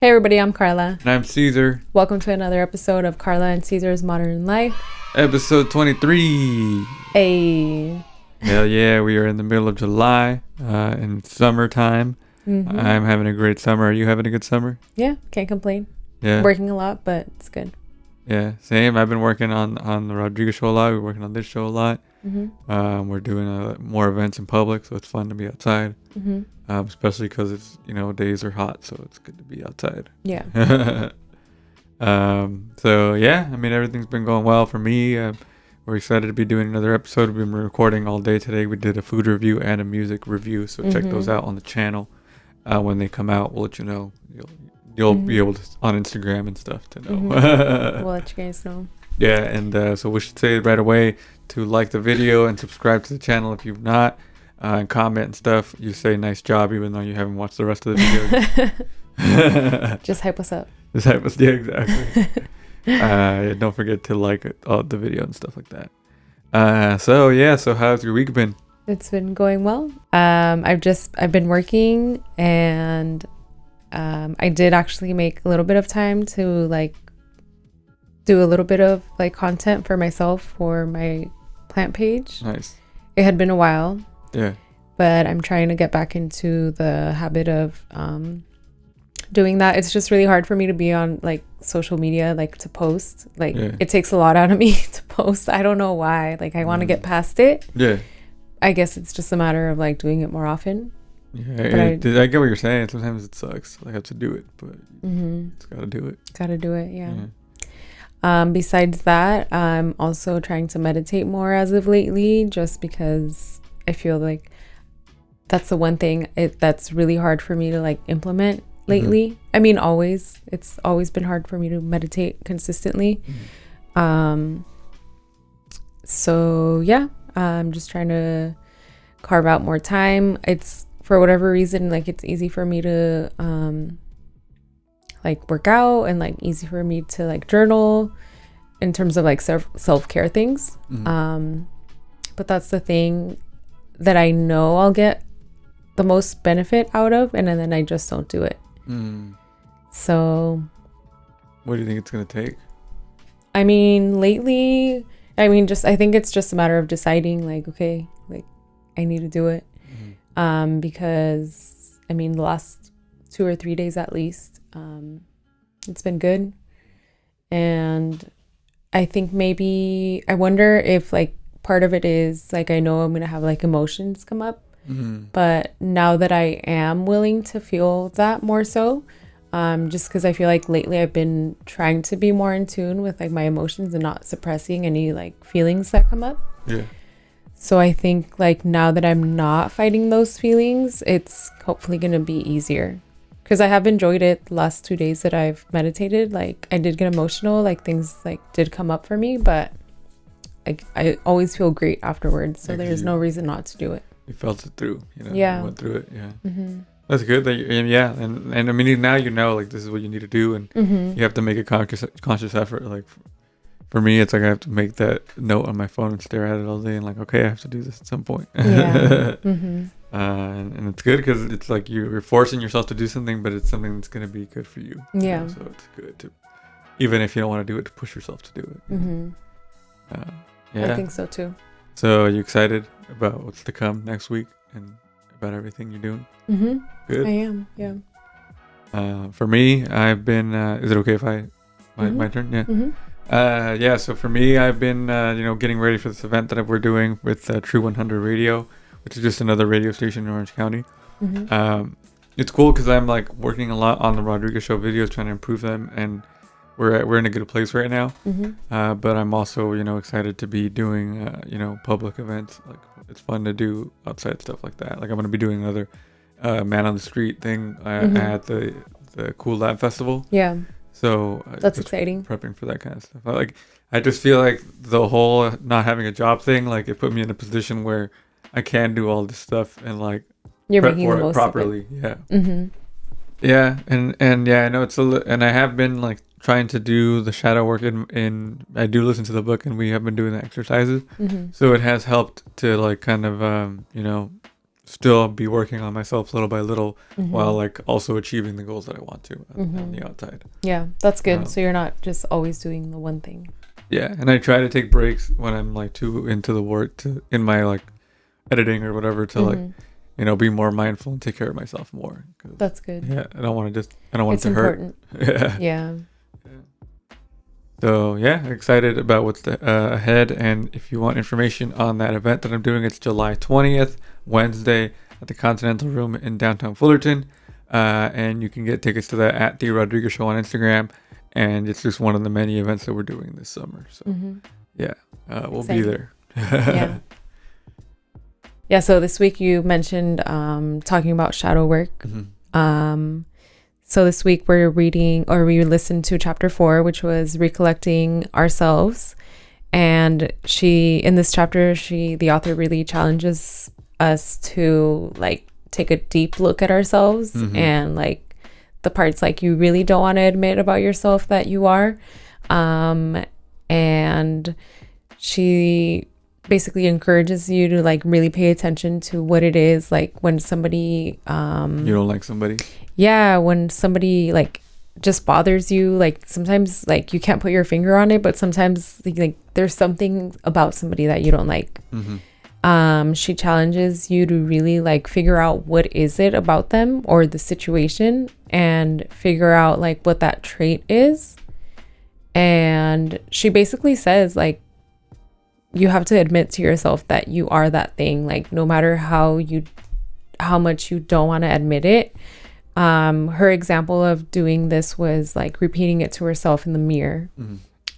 Hey everybody, I'm Carla. And I'm Caesar. Welcome to another episode of Carla and Caesar's Modern Life. Episode 23. Hey. Hell yeah, we are in the middle of July, in summertime. Mm-hmm. I'm having a great summer. Are you having a good summer? Yeah, can't complain. Yeah. Working a lot, but it's good. Yeah, same. I've been working on the Rodriguez show a lot. We're working on this show a lot. Mm-hmm. We're doing more events in public, so it's fun to be outside. Mm-hmm. Especially because it's, days are hot, so it's good to be outside. Yeah. So yeah, I mean, everything's been going well for me. We're excited to be doing another episode. We've been recording all day today. We did a food review and a music review, so check those out on the channel. When they come out, we'll let you know. You'll be able to on Instagram and stuff to know. We'll let you guys know. Yeah, and so we should say right away to like the video and subscribe to the channel if you've not, and comment and stuff. You say nice job even though you haven't watched the rest of the video. Just hype us up. Just hype us, yeah, exactly. Don't forget to like the video and stuff like that. So how's your week been? It's been going well. I've been working, and I did actually make a little bit of time to do a little bit of content for myself for my plant page. Nice. It had been a while. Yeah. But I'm trying to get back into the habit of doing that. It's just really hard for me to be on social media, to post. It takes a lot out of me to post. I don't know why. I want to get past it. Yeah. I guess it's just a matter of doing it more often. Yeah, I get what you're saying. Sometimes it sucks. I have to do it, but just gotta do it. Gotta do it, yeah. Besides that, I'm also trying to meditate more as of lately, just because I feel like that's the one thing that's really hard for me to implement lately. I mean, it's always been hard for me to meditate consistently. So yeah, I'm just trying to carve out more time. It's for whatever reason, it's easy for me to work out, and easy for me to journal in terms of self-care things. But that's the thing that I know I'll get the most benefit out of, and then I just don't do it. So what do you think it's gonna take? I mean, lately, I think it's just a matter of deciding okay, I need to do it. Because I mean, the last 2 or 3 days at least, it's been good. And I think maybe I wonder if part of it is I know I'm gonna have emotions come up, but now that I am willing to feel that more so, just because I feel lately I've been trying to be more in tune with my emotions and not suppressing any feelings that come up. Yeah. So I think now that I'm not fighting those feelings, it's hopefully gonna be easier. Because I have enjoyed it the last 2 days that I've meditated. I did get emotional, things did come up for me, but I always feel great afterwards. So there's no reason not to do it. You felt it through, Yeah. You went through it, yeah. That's good. And I mean, now this is what you need to do, and you have to make a conscious effort. For me, it's I have to make that note on my phone and stare at it all day, and okay, I have to do this at some point. Yeah. And it's good because it's you're forcing yourself to do something, but it's something that's going to be good for you. Yeah. So it's good to, even if you don't want to do it, to push yourself to do it. Yeah. I think so too. So are you excited about what's to come next week and about everything you're doing? Good. I am. Yeah. For me, I've been. Is it okay if my turn? Yeah. So for me, I've been getting ready for this event that we're doing with True 100 Radio, which is just another radio station in Orange County. It's cool because I'm working a lot on the Rodriguez show videos, trying to improve them, and we're in a good place right now. But I'm also excited to be doing public events. It's fun to do outside stuff like that. I'm going to be doing another man on the street thing at the Cool Lab Festival. Yeah. So that's exciting. Prepping for that kind of stuff. I just feel the whole not having a job thing, it put me in a position where I can do all this stuff and you're prep making for the most it properly. Of Yeah. it. Yeah, and yeah, I know and I have been trying to do the shadow work in I do listen to the book, and we have been doing the exercises. So it has helped to kind of still be working on myself little by little while Mm-hmm. like also achieving the goals that I want to on the outside. Yeah, that's good. Um, So you're not just always doing the one thing. yeah, and I try to take breaks when I'm like too into the work to in my like editing or whatever to like be more mindful and take care of myself more. 'Cause, That's good. yeah, I don't want It's it to important. hurt. Yeah. Yeah. So yeah, excited about what's ahead. And if you want information on that event that I'm doing, it's July 20th, Wednesday at the Continental Room in downtown Fullerton. And you can get tickets to that at The Rodriguez Show on Instagram. And it's just one of the many events that we're doing this summer. So yeah, we'll be there. Yeah. Yeah. So this week you mentioned talking about shadow work. So this week we listened to chapter 4, which was recollecting ourselves. And in this chapter, the author really challenges us to like take a deep look at ourselves and like the parts like you really don't want to admit about yourself that you are. And she basically encourages you to like really pay attention to what it is like when somebody you don't like somebody. Yeah, when somebody like just bothers you, like sometimes like you can't put your finger on it, but sometimes like there's something about somebody that you don't like. She challenges you to really like figure out what is it about them or the situation and figure out like what that trait is. And she basically says like you have to admit to yourself that you are that thing, like no matter how much you don't want to admit it. Her example of doing this was like repeating it to herself in the mirror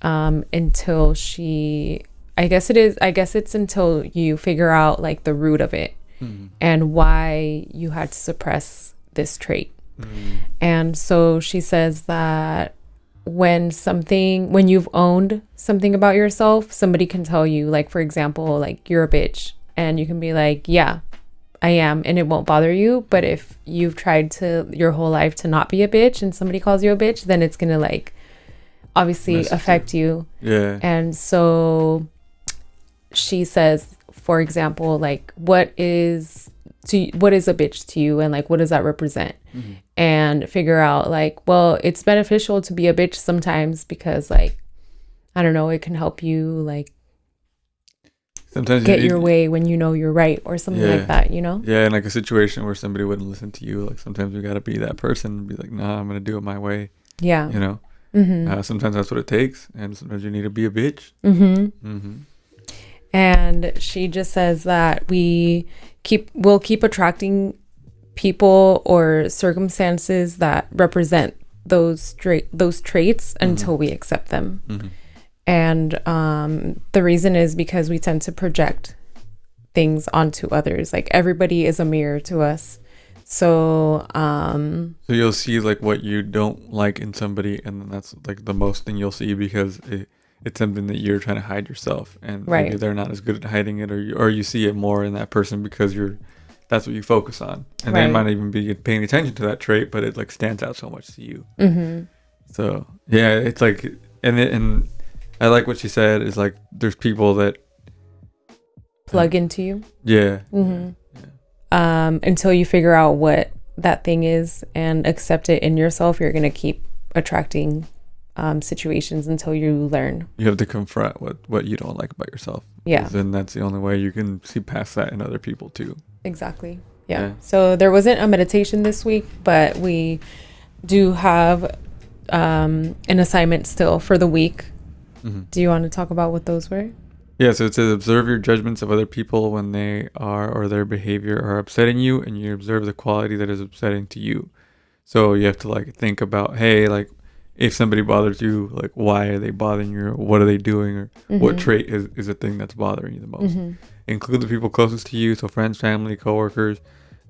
until I guess it's until you figure out like the root of it and why you had to suppress this trait. And so she says that when you've owned something about yourself, somebody can tell you, like, for example, like you're a bitch, and you can be like, yeah, I am, and it won't bother you. But if you've tried to your whole life to not be a bitch and somebody calls you a bitch, then it's gonna like obviously affect you. Yeah. And so she says, for example, like what is a bitch to you, and like what does that represent? And figure out like, well, it's beneficial to be a bitch sometimes because like I don't know, it can help you like sometimes get your way when you know you're right or something like that, you know? Yeah, in like a situation where somebody wouldn't listen to you, like sometimes you got to be that person and be like, nah, I'm going to do it my way. Yeah. You know? Sometimes that's what it takes, and sometimes you need to be a bitch. And she just says that we'll keep attracting people or circumstances that represent those traits until we accept them. And the reason is because we tend to project things onto others. Like everybody is a mirror to us. So you'll see like what you don't like in somebody, and then that's like the most thing you'll see because it's something that you're trying to hide yourself, and maybe they're not as good at hiding it, or you see it more in that person because that's what you focus on, and they might even be paying attention to that trait, but it like stands out so much to you. So yeah, it's like, and I like what she said is like there's people that plug into you. Yeah. Until you figure out what that thing is and accept it in yourself, you're gonna keep attracting situations until you learn. You have to confront what you don't like about yourself. Yeah. Then that's the only way you can see past that in other people too. Exactly. Yeah. So there wasn't a meditation this week, but we do have an assignment still for the week. Do you want to talk about what those were? Yeah, so it says observe your judgments of other people when they are or their behavior are upsetting you, and you observe the quality that is upsetting to you. So you have to like think about, hey, like if somebody bothers you, like why are they bothering you, or what are they doing, or what trait is the thing that's bothering you the most. Include the people closest to you, so friends, family, coworkers.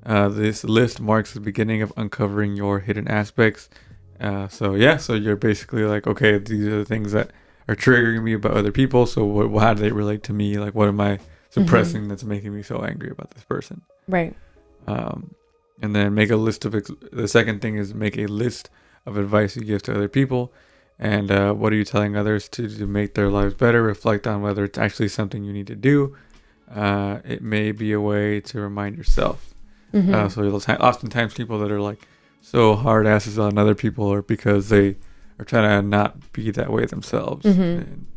This list marks the beginning of uncovering your hidden aspects. So you're basically like, okay, these are the things that are triggering me about other people. So how do they relate to me? Like, what am I suppressing that's making me so angry about this person? Right. And then make a list of, the second thing is make a list of advice you give to other people. And what are you telling others to make their lives better? Reflect on whether it's actually something you need to do. It may be a way to remind yourself. So oftentimes people that are like so hard asses on other people are because they are trying to not be that way themselves. And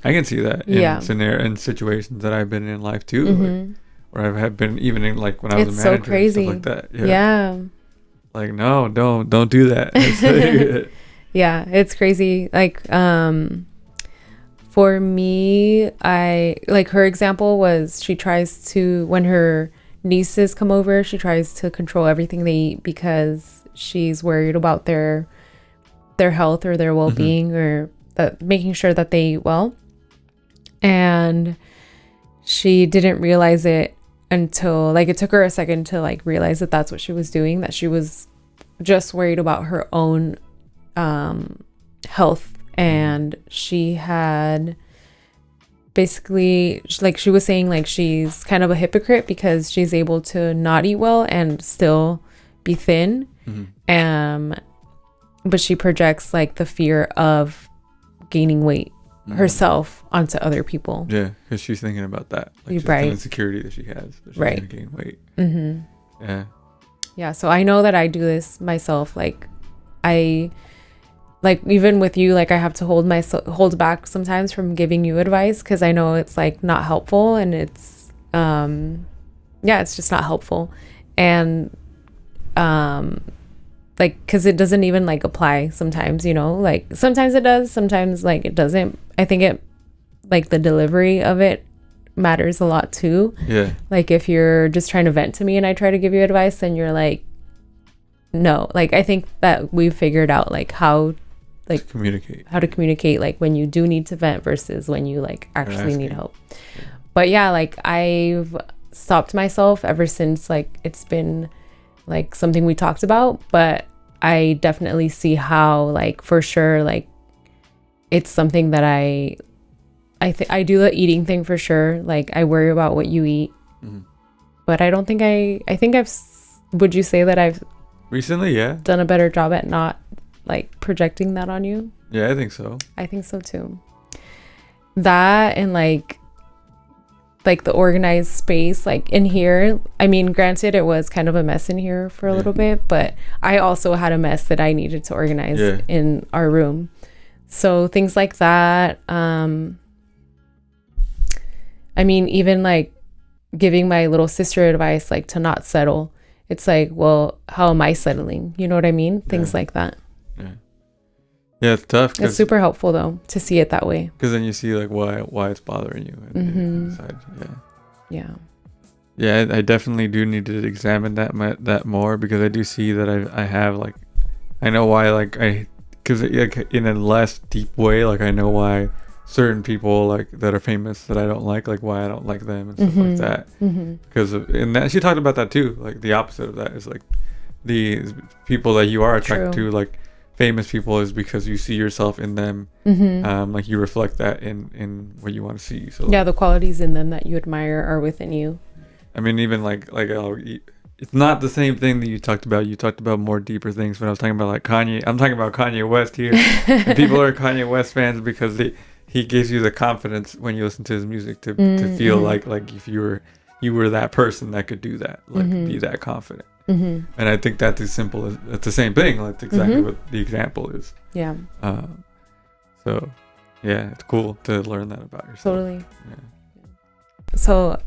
I can see that in situations that I've been in life too, like, where I have been even in like when I was a manager, so crazy. And stuff like that. Yeah. Like no, don't do that. Yeah, it's crazy. Like for me, I like her example was she tries to, when her nieces come over, she tries to control everything they eat because she's worried about their health or their well-being, or making sure that they eat well. And she didn't realize it until like it took her a second to like realize that that's what she was doing, that she was just worried about her own health. And she had basically, like she was saying, like she's kind of a hypocrite because she's able to not eat well and still be thin. But she projects like the fear of gaining weight herself onto other people. Yeah, because she's thinking about that, like just right, the insecurity that she has, that she's right, gonna gain weight. Yeah, so I know that I do this myself. Like I, like even with you, like I have to hold back sometimes from giving you advice because I know it's like not helpful, and it's it's just not helpful. And like because it doesn't even like apply sometimes, you know, like sometimes it does, sometimes like it doesn't. I think it, like the delivery of it matters a lot too. Yeah, like if you're just trying to vent to me and I try to give you advice, then you're like, no. Like I think that we've figured out like how to communicate like when you do need to vent versus when you like actually need help. But yeah, like I've stopped myself ever since, like it's been like something we talked about, but I definitely see how like for sure like it's something that I I do the eating thing for sure. Like I worry about what you eat, but I don't think I think would you say that I've recently done a better job at not like projecting that on you? Yeah, I think so. I think so too. That and like the organized space, like in here, I mean, granted it was kind of a mess in here for a little bit, but I also had a mess that I needed to organize in our room. So things like that. I mean, even like giving my little sister advice, like to not settle. It's like, well, how am I settling? You know what I mean? Things like that. Yeah, it's tough. It's super helpful though to see it that way. Because then you see like why it's bothering you. And decide, yeah, I definitely do need to examine that more, because I do see that I have like, I know why, like because like, in a less deep way, like I know why certain people like that are famous that I don't like why I don't like them and stuff like that. Because and that she talked about that too. Like the opposite of that is like the people that you are attracted to, like famous people, is because you see yourself in them. Like you reflect that in what you want to see. So yeah, the qualities in them that you admire are within you. I mean, even like it's not the same thing that you talked about. You talked about more deeper things. When I was talking about like Kanye, I'm talking about Kanye West here. And people are Kanye West fans because he gives you the confidence when you listen to his music to feel like if you were that person that could do that, like be that confident. And I think that's as simple as it's the same thing. That's exactly what the example is. Yeah. So yeah, it's cool to learn that about yourself. Totally. Yeah. So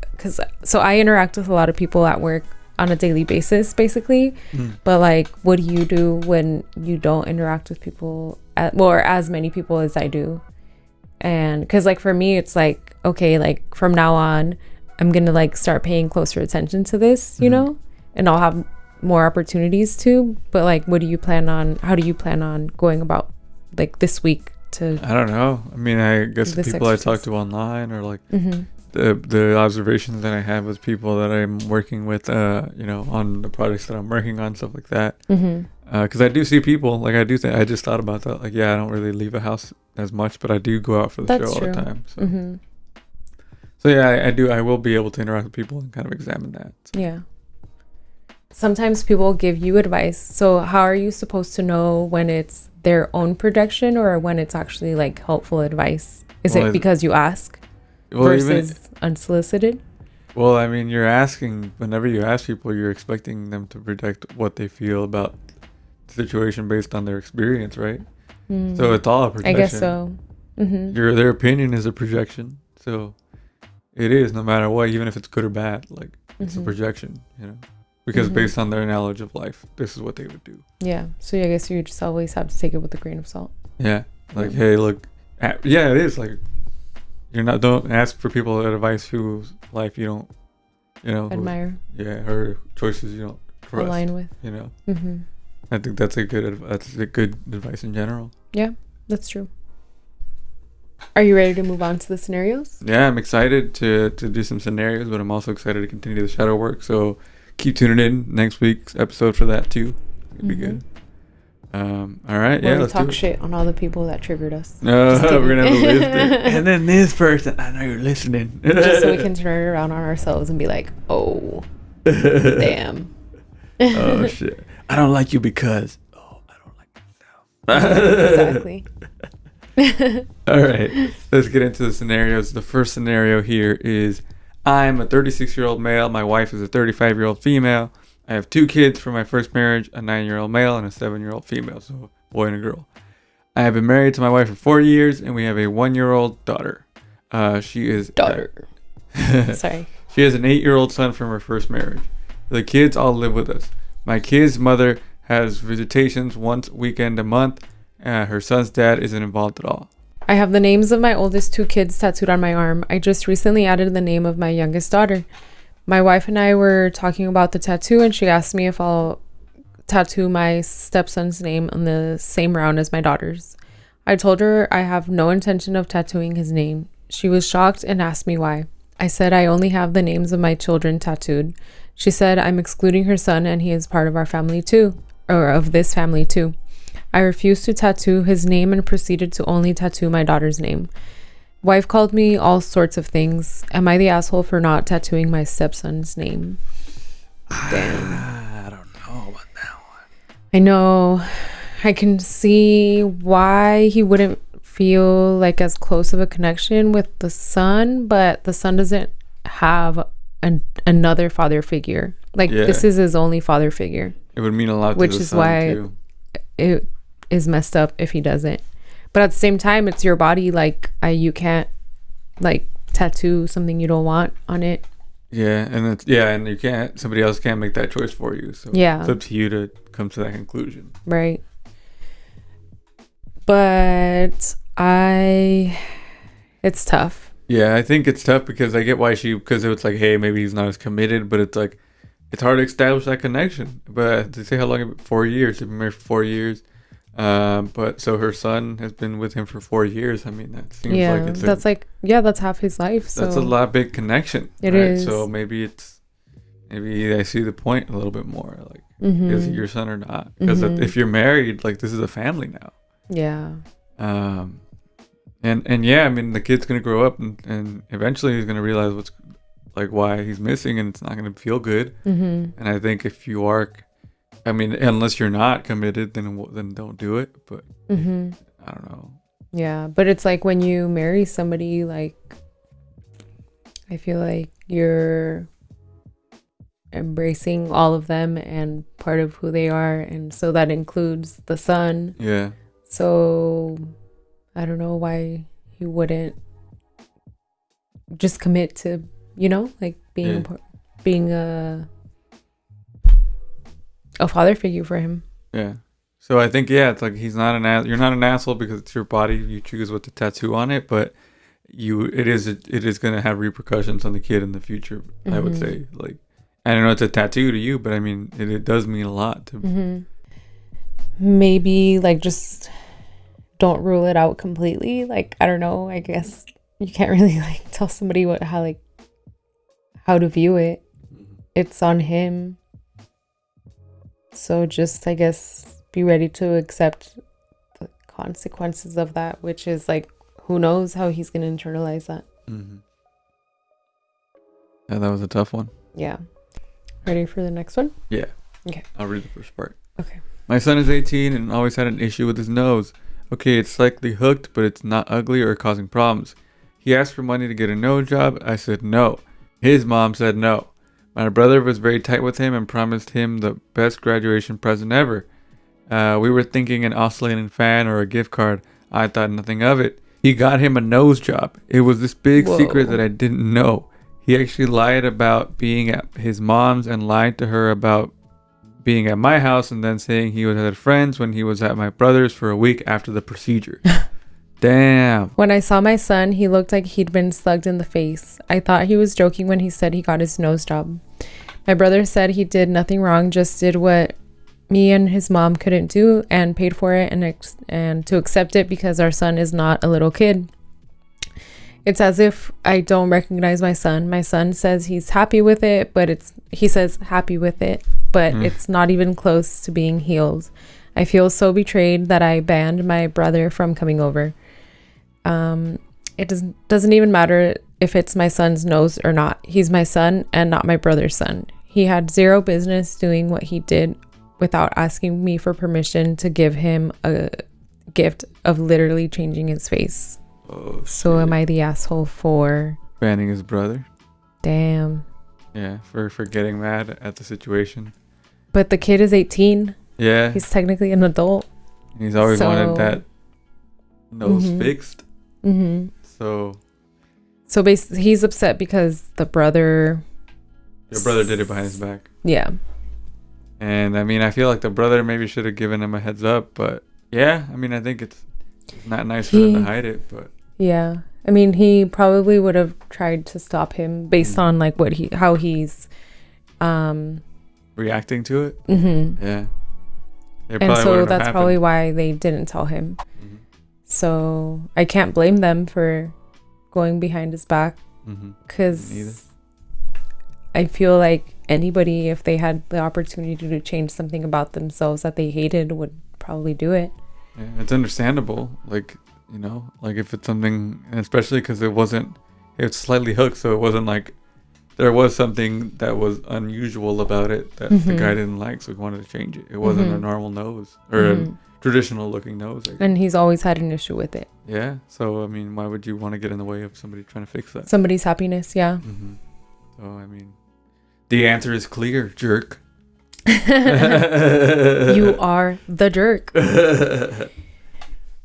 I interact with a lot of people at work on a daily basis, basically. But like, what do you do when you don't interact with people or as many people as I do? And because like for me, it's like, okay, like from now on, I'm gonna like start paying closer attention to this, you know, and I'll have more opportunities to. But like, how do you plan on going about like this week to? I don't know. I mean, I guess the people I talk to online, or like the observations that I have with people that I'm working with, you know, on the projects that I'm working on, stuff like that. Because I do see people, like I just thought about that. Like, yeah, I don't really leave a house as much, but I do go out for the show all the time. So. So yeah, I will be able to interact with people and kind of examine that. So. Yeah. Sometimes people give you advice. So how are you supposed to know when it's their own projection or when it's actually like helpful advice? Is it because you ask versus unsolicited? Well, I mean, you're asking, whenever you ask people, you're expecting them to predict what they feel about the situation based on their experience, right? So it's all a I guess projection. so. Mm-hmm. Their opinion is a projection. So it is, no matter what, even if it's good or bad, like it's a projection, you know, because based on their knowledge of life, this is what they would do. Yeah. So I guess you just always have to take it with a grain of salt. Yeah. Like, hey, look, yeah, it is like, don't ask for people advice whose life you don't, Admire. or choices you don't trust, Align with. you know. I think that's a good advice in general. Yeah, that's true. Are you ready to move on to the scenarios? Yeah, I'm excited to do some scenarios, but I'm also excited to continue the shadow work. So keep tuning in next week's episode for that too. It'll be good. All right, Where yeah, we let's talk do shit on all the people that triggered us. No, we're gonna have a list it. And then this person, I know you're listening. Just so we can turn it around on ourselves and be like, oh, damn. Oh shit! I don't like you because I don't like myself. Exactly. All right, let's get into the scenarios. The first scenario here is I'm a 36-year-old male. My wife is a 35-year-old female. I have 2 kids from my first marriage, a 9-year-old male and a 7-year-old female, so a boy and a girl. I have been married to my wife for 4 years, and we have a 1-year-old daughter. She is... Daughter. Sorry. She has an 8-year-old son from her first marriage. The kids all live with us. My kid's mother has visitations once weekend a month. Her son's dad isn't involved at all. I have the names of my oldest 2 kids tattooed on my arm. I just recently added the name of my youngest daughter. My wife and I were talking about the tattoo, and she asked me if I'll tattoo my stepson's name on the same round as my daughter's. I told her I have no intention of tattooing his name. She was shocked and asked me why. I said I only have the names of my children tattooed. She said I'm excluding her son and he is part of our family too, or of this family too. I refused to tattoo his name and proceeded to only tattoo my daughter's name. Wife called me all sorts of things. Am I the asshole for not tattooing my stepson's name? Damn. I don't know about that one. I know. I can see why he wouldn't feel like as close of a connection with the son, but the son doesn't have another father figure. Like, this is his only father figure. It would mean a lot to which the is son, why too. It is messed up if he doesn't. But at the same time, it's your body. Like, you can't like tattoo something you don't want on it. Yeah, and you can't. Somebody else can't make that choice for you. So it's up to you to come to that conclusion. Right. But it's tough. Yeah, I think it's tough because I get why because it's like, hey, maybe he's not as committed, but it's like, it's hard to establish that connection. But they say how long? 4 years. They've been married for 4 years. But so her son has been with him for 4 years. I mean, that seems like that's half his life. So that's a lot big connection. It is. So maybe I see the point a little bit more. Like, is it your son or not? Because if you're married, like, this is a family now. Yeah. And yeah, I mean, the kid's gonna grow up and eventually he's gonna realize what's like why he's missing, and it's not gonna feel good. And I think if you are, I mean, unless you're not committed, then don't do it. But I don't know. Yeah, but it's like when you marry somebody, like, I feel like you're embracing all of them and part of who they are, and so that includes the son. Yeah. So I don't know why he wouldn't just commit to, like being a father figure for him. Yeah. So I think, it's like you're not an asshole because it's your body. You choose what to tattoo on it, but it is going to have repercussions on the kid in the future. I would say, like, I don't know, it's a tattoo to you, but I mean, it does mean a lot to. Maybe like just don't rule it out completely. Like, I don't know. I guess you can't really like tell somebody how to view it. It's on him. So just, I guess, be ready to accept the consequences of that, which is like, who knows how he's going to internalize that. Yeah, that was a tough one. Yeah. Ready for the next one? Yeah. Okay. I'll read the first part. Okay. My son is 18 and always had an issue with his nose. Okay, it's slightly hooked, but it's not ugly or causing problems. He asked for money to get a nose job. I said no. His mom said no. My brother was very tight with him and promised him the best graduation present ever. We were thinking an oscillating fan or a gift card. I thought nothing of it. He got him a nose job. It was this big secret that I didn't know. He actually lied about being at his mom's and lied to her about being at my house, and then saying he was at friends when he was at my brother's for a week after the procedure. Damn. When I saw my son, he looked like he'd been slugged in the face. I thought he was joking when he said he got his nose job. My brother said he did nothing wrong, just did what me and his mom couldn't do and paid for it and to accept it because our son is not a little kid. It's as if I don't recognize my son. My son says he's happy with it, but it's not even close to being healed. I feel so betrayed that I banned my brother from coming over. It doesn't even matter if it's my son's nose or not. He's my son and not my brother's son. He had zero business doing what he did without asking me for permission to give him a gift of literally changing his face. Oh, so am I the asshole for banning his brother? Damn. Yeah, for getting mad at the situation. But the kid is 18. Yeah. He's technically an adult. He's always wanted that nose fixed. Mm-hmm. So basically, he's upset because the brother... Your brother did it behind his back. Yeah. And, I mean, I feel like the brother maybe should have given him a heads up. But, yeah, I mean, I think it's not nice for him to hide it, but... Yeah. I mean, he probably would have tried to stop him based on, like, how he's... reacting to it? Mm-hmm. Yeah. And so that's probably why they didn't tell him. Mm-hmm. So I can't blame them for going behind his back, because I feel like anybody, if they had the opportunity to change something about themselves that they hated, would probably do it. Yeah, it's understandable. Like, you know, like if it's something, and especially because it's slightly hooked, so it wasn't like there was something that was unusual about it that the guy didn't like, so he wanted to change it. It wasn't a normal nose or a traditional looking nose. And he's always had an issue with it. Yeah. So, I mean, why would you want to get in the way of somebody trying to fix that? Somebody's happiness, yeah. So, I mean, the answer is clear, jerk. You are the jerk.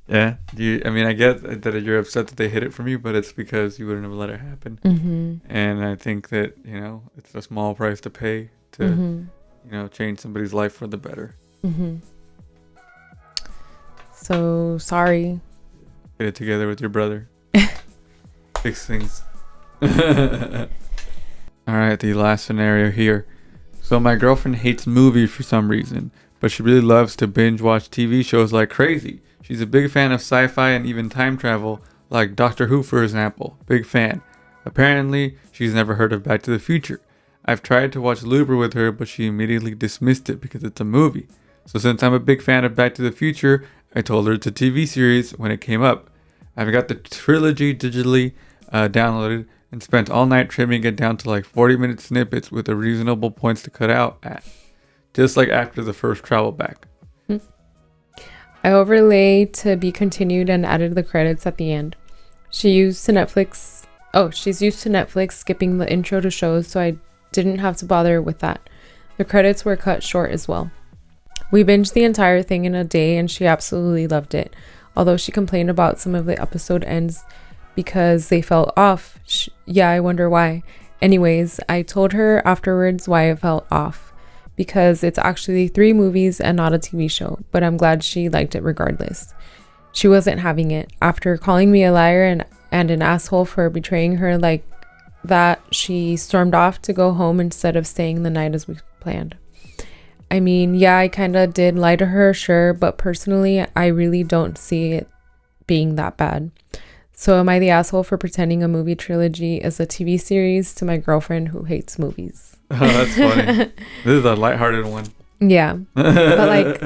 Yeah. I get that you're upset that they hid it from you, but it's because you wouldn't have let it happen. And I think that, you know, it's a small price to pay to, you know, change somebody's life for the better. So, sorry. Get it together with your brother. Fix things. All right, the last scenario here. So my girlfriend hates movies for some reason, but she really loves to binge watch TV shows like crazy. She's a big fan of sci-fi and even time travel, like Doctor Who, for example. Big fan. Apparently, she's never heard of Back to the Future. I've tried to watch Looper with her, but she immediately dismissed it because it's a movie. So since I'm a big fan of Back to the Future, I told her it's a TV series when it came up. I've got the trilogy digitally downloaded and spent all night trimming it down to like 40-minute snippets with a reasonable points to cut out at. Just like after the first travel back. I overlay to be continued and added the credits at the end. She's used to Netflix skipping the intro to shows, so I didn't have to bother with that. The credits were cut short as well. We binged the entire thing in a day and she absolutely loved it. Although she complained about some of the episode ends because they felt off. Yeah, I wonder why. Anyways, I told her afterwards why it felt off. Because it's actually 3 movies and not a TV show, but I'm glad she liked it regardless. She wasn't having it. After calling me a liar and an asshole for betraying her like that, she stormed off to go home instead of staying the night as we planned. I mean, yeah, I kind of did lie to her, sure, but personally, I really don't see it being that bad. So am I the asshole for pretending a movie trilogy is a TV series to my girlfriend who hates movies? Oh, that's funny. This is a lighthearted one. Yeah. But like,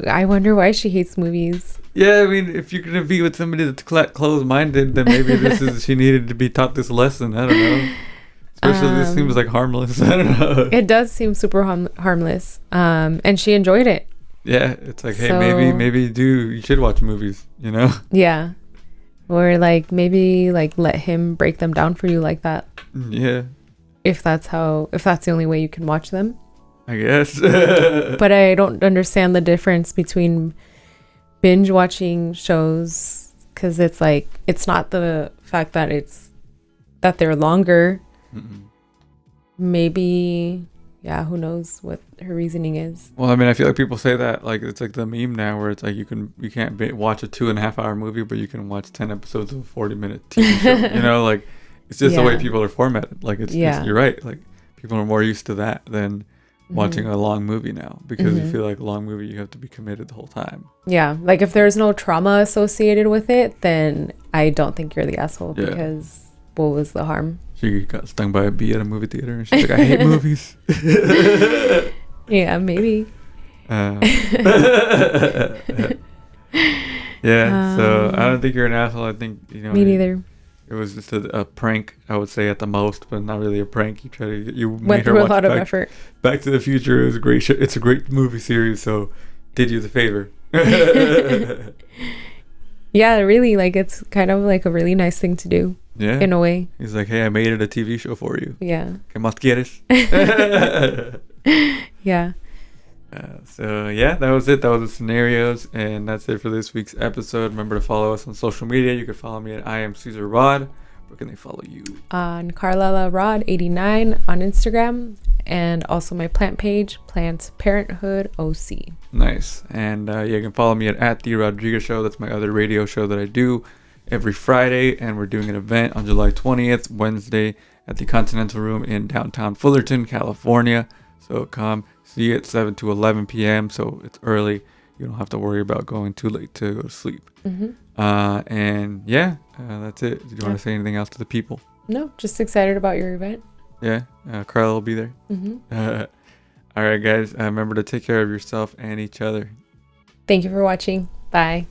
I wonder why she hates movies. Yeah, I mean, if you're going to be with somebody that's closed-minded, then maybe she needed to be taught this lesson. I don't know. Especially this seems like harmless. I don't know. It does seem super harmless. And she enjoyed it. Yeah, it's like, hey, maybe you should watch movies, you know? Yeah. Or like maybe like let him break them down for you like that. Yeah. if that's the only way you can watch them. I guess. But I don't understand the difference between binge watching shows, because it's like, it's not the fact that they're longer. Mm-mm. Maybe, yeah, who knows what her reasoning is. Well, I mean, I feel like people say that, like, it's like the meme now where it's like you can't watch a 2.5 hour movie, but you can watch 10 episodes of a 40-minute TV show. You know, like, it's just the way people are formatted. Like, it's you're right. Like, people are more used to that than watching a long movie now, because you feel like a long movie, you have to be committed the whole time. Yeah, like if there's no trauma associated with it, then I don't think you're the asshole, because what was the harm? She got stung by a bee at a movie theater and she's like, I hate movies. Yeah, maybe. Yeah, so I don't think you're an asshole. I think, you know, me neither. It was just a prank, I would say, at the most, but not really a prank. You Went made her through a watch lot of effort. Back to the Future. It was a great show. It's a great movie series, so did you the favor. Yeah, really, like, it's kind of like a really nice thing to do. Yeah. In a way. He's like, hey, I made it a TV show for you. Yeah. ¿Qué más quieres? Yeah. So yeah, that was it. That was the scenarios, and that's it for this week's episode. Remember to follow us on social media. You can follow me at I am Caesar Rod. Where can they follow you? On Carlella Rod 89 on Instagram, and also my plant page, Plant Parenthood OC. Nice. And you can follow me at The Rodriguez Show. That's my other radio show that I do every Friday, and we're doing an event on July 20th, Wednesday, at the Continental Room in downtown Fullerton, California. So come see it, 7 to 11 p.m. So it's early. You don't have to worry about going too late to go to sleep. And yeah, that's it. Did you want to say anything else to the people? No, just excited about your event. Yeah, Carla will be there. All right, guys. Remember to take care of yourself and each other. Thank you for watching. Bye.